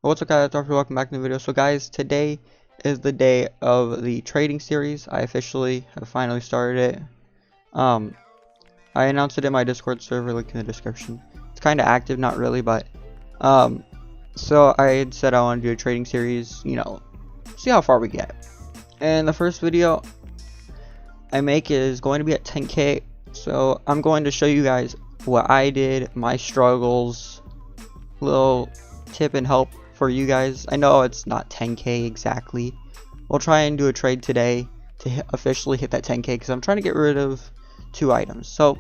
What's up, guys? Welcome back to the video. So guys, today is the day of the trading series. I officially have finally started it. I announced it in my Discord server, link in the description. It's kind of active, not really, but so I had said I want to do a trading series, see how far we get. And the first video I make is going to be at 10k. So I'm going to show you guys what I did, my struggles, little tip and help for you guys. I know it's not 10k exactly. We'll try and do a trade today to officially hit that 10k because I'm trying to get rid of 2 items. So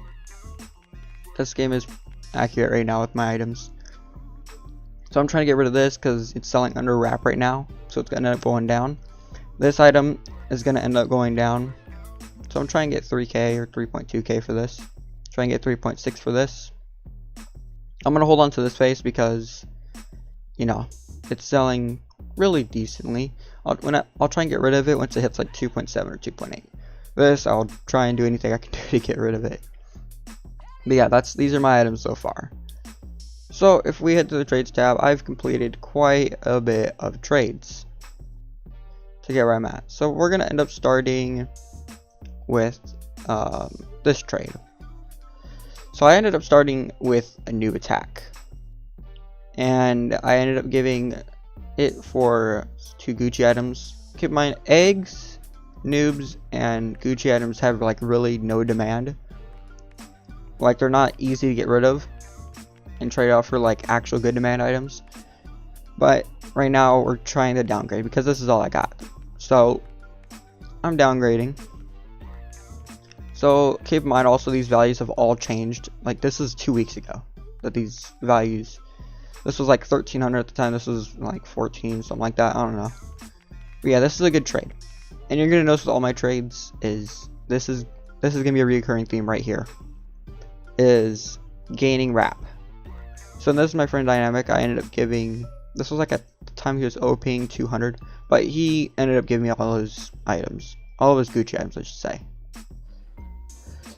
this game is accurate right now with my items. So I'm trying to get rid of this because it's selling under wrap right now, so it's gonna end up going down. This item is gonna end up going down, so I'm trying to get 3k or 3.2k for this. Try and get 3.6 for this. I'm gonna hold on to this face because it's selling really decently. I'll try and get rid of it once it hits like 2.7 or 2.8. This I'll try and do anything I can do to get rid of it. But yeah, these are my items so far. So if we head to the trades tab, I've completed quite a bit of trades to get where I'm at. So we're gonna end up starting with this trade. So I ended up starting with a noob attack, and I ended up giving it for 2 Gucci items. Keep in mind, eggs, noobs, and Gucci items have like really no demand. Like, they're not easy to get rid of and trade off for like actual good demand items. But right now we're trying to downgrade because this is all I got. So I'm downgrading. So keep in mind also, these values have all changed. Like, this is 2 weeks ago that these values, this was like 1300 at the time, this was like 14, something like that, I don't know. But yeah, this is a good trade. And you're gonna notice with all my trades is this is gonna be a recurring theme right here, is gaining wrap. So this is my friend Dynamic. I ended up giving, this was like at the time he was OPing 200, but he ended up giving me all his items, all of his Gucci items I should say.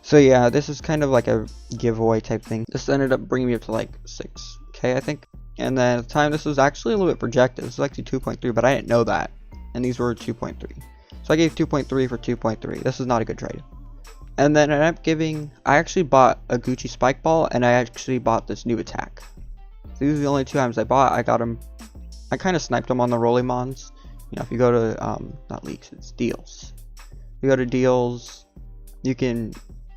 So yeah, this is kind of like a giveaway type thing. This ended up bringing me up to like 6k I think. And then at the time this was actually a little bit projected. This was actually 2.3, but I didn't know that. And these were 2.3. So I gave 2.3 for 2.3. This is not a good trade. And then I ended up giving, I actually bought a Gucci spike ball, and I actually bought this new attack. These are the only 2 items I bought. I got them, I kind of sniped them on the Rolly Mons. If you go to, not leaks, it's deals. If you go to deals, you can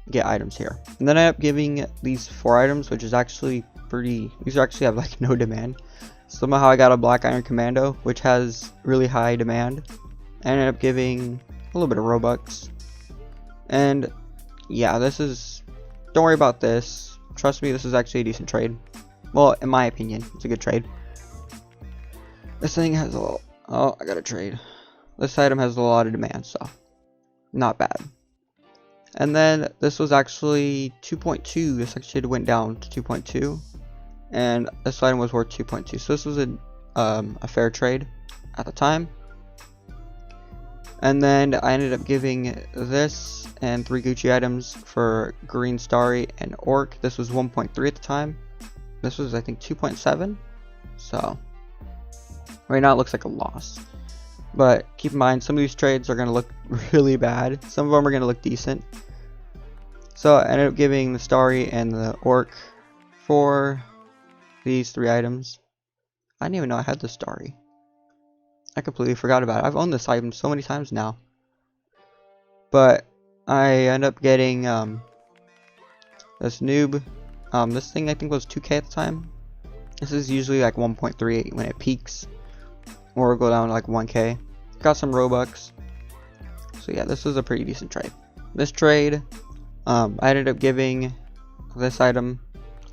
get items here. And then I ended up giving these 4 items, which is actually these actually have like no demand. Somehow I got a Black Iron Commando, which has really high demand. I ended up giving a little bit of Robux. And yeah, don't worry about this. Trust me, this is actually a decent trade. Well, in my opinion, it's a good trade. This thing has I got a trade. This item has a lot of demand, so not bad. And then this was actually 2.2. This actually went down to 2.2, and this item was worth 2.2. So this was a fair trade at the time. And then I ended up giving this and 3 Gucci items for Green Starry and Orc. This was 1.3 at the time. This was, I think, 2.7. So right now it looks like a loss. But keep in mind, some of these trades are going to look really bad. Some of them are going to look decent. So I ended up giving the Starry and the Orc for these 3 items. I didn't even know I had the Starry. I completely forgot about it. I've owned this item so many times now. But I ended up getting this noob. This thing I think was 2k at the time. This is usually like 1.38 when it peaks, or go down to like 1k. Got some Robux. So yeah, this was a pretty decent trade. This trade, I ended up giving this item,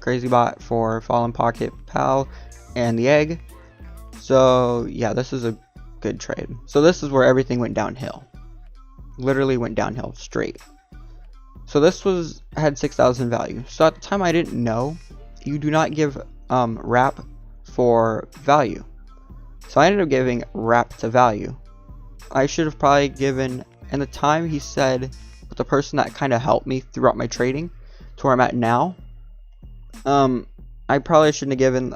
Crazy Bot, for Fallen Pocket Pal and the egg. So yeah, this is a good trade. So this is where everything went downhill. Literally went downhill straight. So this had 6,000 value. So at the time I didn't know you do not give wrap for value. So I ended up giving wrap to value. I should have probably given, and the time he said with the person that kind of helped me throughout my trading to where I'm at now, I probably shouldn't have given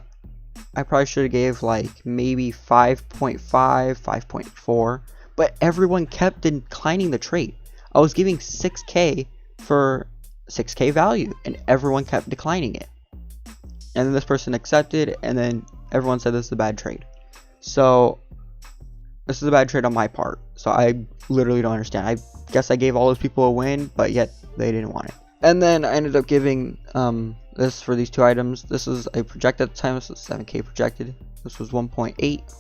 I probably should have gave like maybe 5.5, 5.4, but everyone kept declining the trade. I was giving 6k for 6k value, and everyone kept declining it. And then this person accepted, and then everyone said this is a bad trade. So this is a bad trade on my part. So I literally don't understand. I guess I gave all those people a win, but yet they didn't want it. And then I ended up giving this for these two items. This was a projected at the time. This was 7k projected. This was 1.8.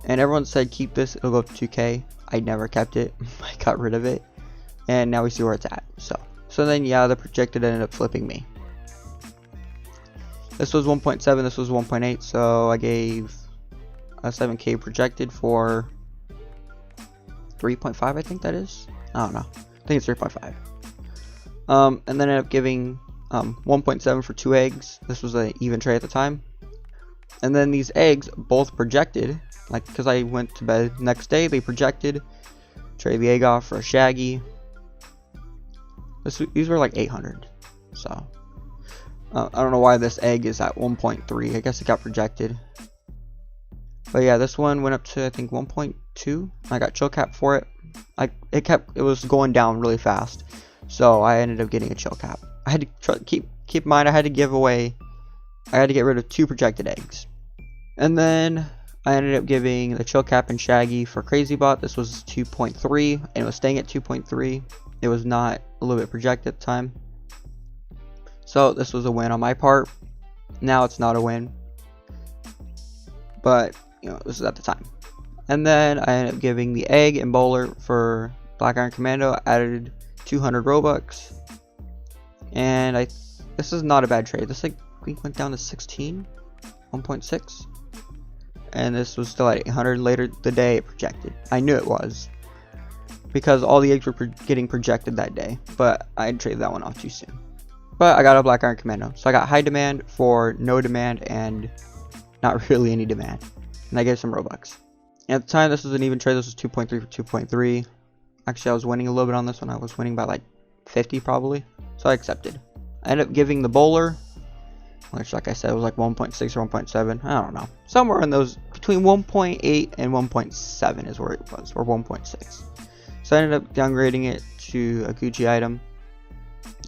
And everyone said keep this, it'll go up to 2k. I never kept it. I got rid of it. And now we see where it's at. So then yeah, the projected ended up flipping me. This was 1.7, this was 1.8, so I gave a 7k projected for 3.5, I think that is. I don't know. I think it's 3.5. And then ended up giving 1.7 for 2 eggs. This was an even trade at the time. And then these eggs both projected, like, because I went to bed next day, they projected. Trade the egg off for a shaggy. These were like 800. So I don't know why this egg is at 1.3. I guess it got projected. But yeah, this one went up to I think 1.2. I got chill cap for it. It was going down really fast, so I ended up getting a chill cap. I had to keep in mind I had to get rid of 2 projected eggs. And then I ended up giving the chill cap and shaggy for crazy bot. This was 2.3 and it was staying at 2.3. It was not a little bit projected at the time. So this was a win on my part. Now it's not a win, but you know, this is at the time. And then I ended up giving the egg and bowler for Black Iron Commando. Added 200 Robux, and this is not a bad trade. This went down to 16, 1.6, and this was still at 800. Later the day it projected. I knew it was because all the eggs were getting projected that day, but I traded that one off too soon. But I got a Black Iron Commando, so I got high demand for no demand and not really any demand, and I gave some Robux. And at the time, this was an even trade. This was 2.3 for 2.3. Actually, I was winning a little bit on this one. I was winning by like 50 probably, so I accepted. I ended up giving the bowler, which, like I said, was like 1.6 or 1.7. I don't know, somewhere in those between 1.8 and 1.7 is where it was, or 1.6. So I ended up downgrading it to a Gucci item.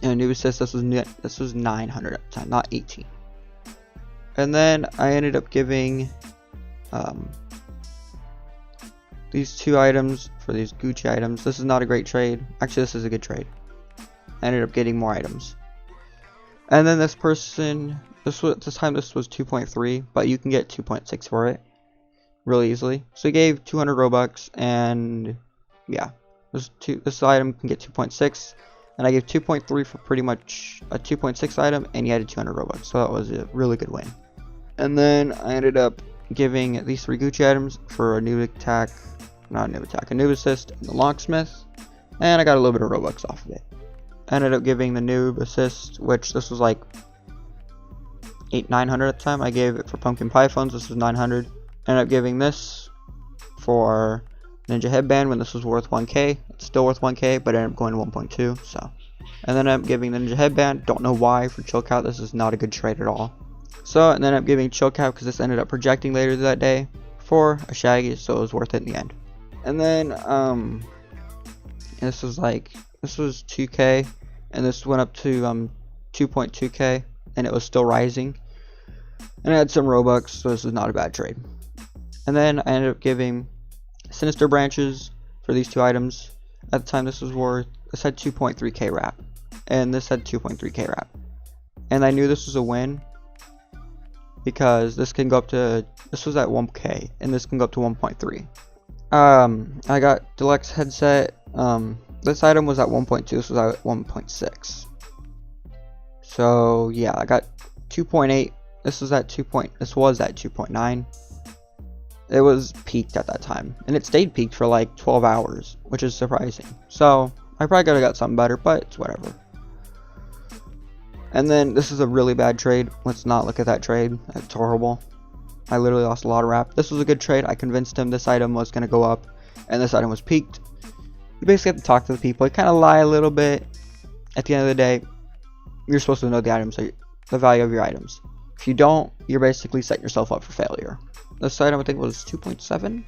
And a new assist, this was 900 at the time, not 18. And then I ended up giving these 2 items for these Gucci items. This is not a great trade. Actually, this is a good trade. I ended up getting more items. And then this person, this was 2.3, but you can get 2.6 for it really easily. So he gave 200 Robux, and yeah, this item can get 2.6. And I gave 2.3 for pretty much a 2.6 item, and he added 200 Robux, so that was a really good win. And then I ended up giving these 3 Gucci items for a new attack, not a new attack, a new assist, and the locksmith, and I got a little bit of Robux off of it. I ended up giving the noob assist, which this was like 900 at the time. I gave it for pumpkin pie phones. This was 900. I ended up giving this for ninja headband when this was worth 1k. It's still worth 1k, but it ended up going to 1.2. So, and then I'm giving the ninja headband. Don't know why for chill cap. This is not a good trade at all. So, and then I'm giving chill cap because this ended up projecting later that day for a shaggy, so it was worth it in the end. And then this was 2k, and this went up to 2.2k, and it was still rising. And I had some Robux, so this is not a bad trade. And then I ended up giving Sinister branches for these 2 items. At the time, this had 2.3k wrap, and this had 2.3k wrap. And I knew this was a win because this can go up to, this was at 1k, and this can go up to 1.3. I got deluxe headset. This item was at 1.2. This was at 1.6. So yeah, I got 2.8. This was at 2.9. It was peaked at that time, and it stayed peaked for like 12 hours, which is surprising. So I probably could have got something better, but it's whatever. And then this is a really bad trade. Let's not look at that trade. That's horrible. I literally lost a lot of wrap. This was a good trade. I convinced him this item was going to go up, and this item was peaked. You basically have to talk to the people. You kind of lie a little bit. At the end of the day, you're supposed to know the items, the value of your items. If you don't, you're basically setting yourself up for failure. This item I think was 2.7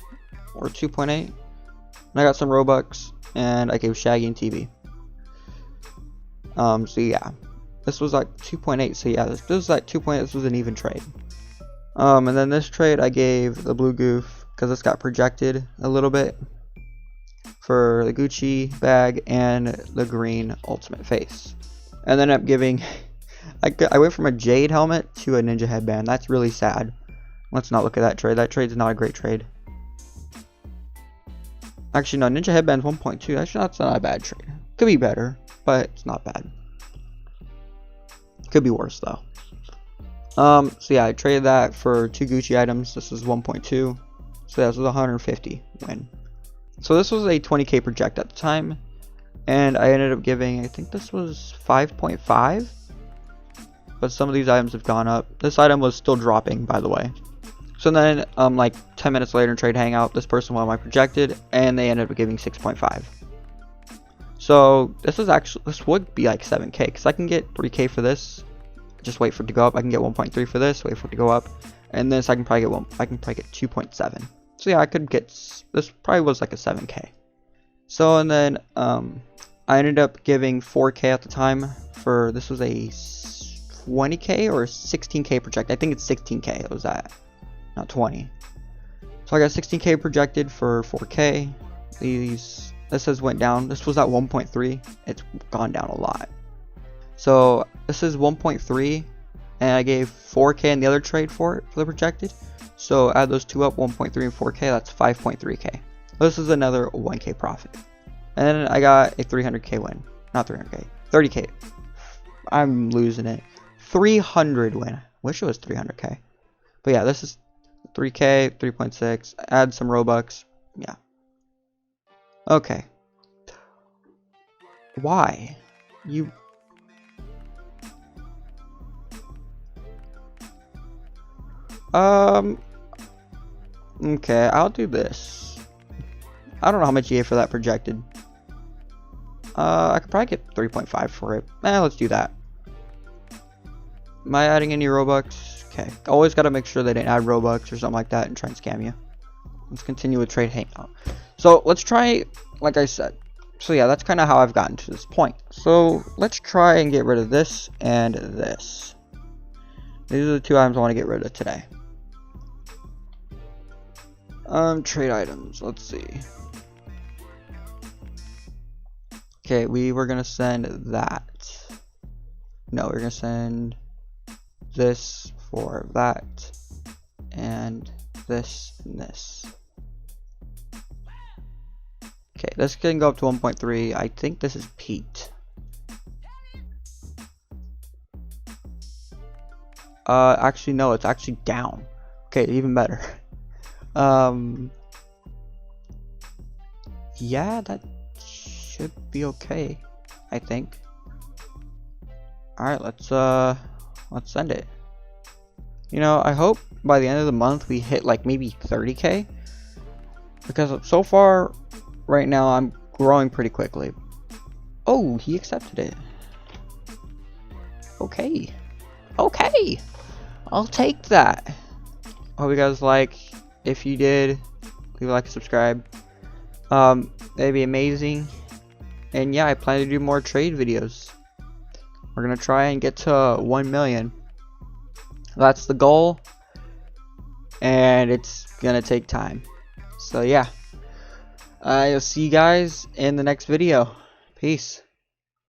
or 2.8. And I got some Robux and I gave Shaggy and TV. So yeah. This was like 2.8, so yeah, this was like 2.8, this was an even trade. And then this trade I gave the blue goof, because this got projected a little bit, for the Gucci bag and the green ultimate face. And then I'm giving, I went from a jade helmet to a ninja headband. That's really sad. Let's not look at that trade. That trade's not a great trade. Actually, no, ninja headband's 1.2. Actually, that's not a bad trade. Could be better, but it's not bad. Could be worse though. So yeah, I traded that for 2 Gucci items. This is 1.2. So that was 150 win. So this was a 20k project at the time, and I ended up giving, I think this was 5.5. But some of these items have gone up. This item was still dropping, by the way. So then, like 10 minutes later in trade hangout, this person won my projected, and they ended up giving 6.5. So this is actually, this would be like 7k, because I can get 3k for this. Just wait for it to go up. I can get 1.3 for this. Wait for it to go up, and this I can probably get 2.7. So yeah, I could get, this probably was like a 7k. So and then I ended up giving 4k at the time for, this was a 20k or 16k project. I think it's 16k. It was that, not 20. So I got 16k projected for 4k. This has went down. This was at 1.3. It's gone down a lot. So this is 1.3, and I gave 4k in the other trade for it, for the projected. So add those two up, 1.3 and 4k, that's 5.3k. This is another 1k profit. And then I got a 300k win. Not 300k, 30k. I'm losing it. 300 win. Wish it was 300k. But yeah, this is 3k, 3.6. Add some Robux. Yeah. Okay. Why? You... Okay, I'll do this. I don't know how much you gave for that projected. I could probably get 3.5 for it. Let's do that. Am I adding any Robux? Okay, always gotta make sure they didn't add Robux or something like that and try and scam you. Let's continue with trade hangout. So let's try, like I said. So yeah, that's kind of how I've gotten to this point. So let's try and get rid of this and this. These are the two items I want to get rid of today. Trade items, let's see. Okay, we were gonna send that. No, we're gonna send this for that, and this and this. Okay, this can go up to 1.3. I think this is Pete. Actually no, it's actually down. Okay, even better. Yeah, that should be okay, I think. Alright, let's send it. You know, I hope by the end of the month we hit like maybe 30k, because so far right now I'm growing pretty quickly. Oh, he accepted it. Okay, I'll take that. Hope you guys like. If you did, leave a like and subscribe. That'd be amazing. And yeah, I plan to do more trade videos. We're gonna try and get to 1 million. That's the goal, and it's gonna take time. So yeah, I'll see you guys in the next video. Peace.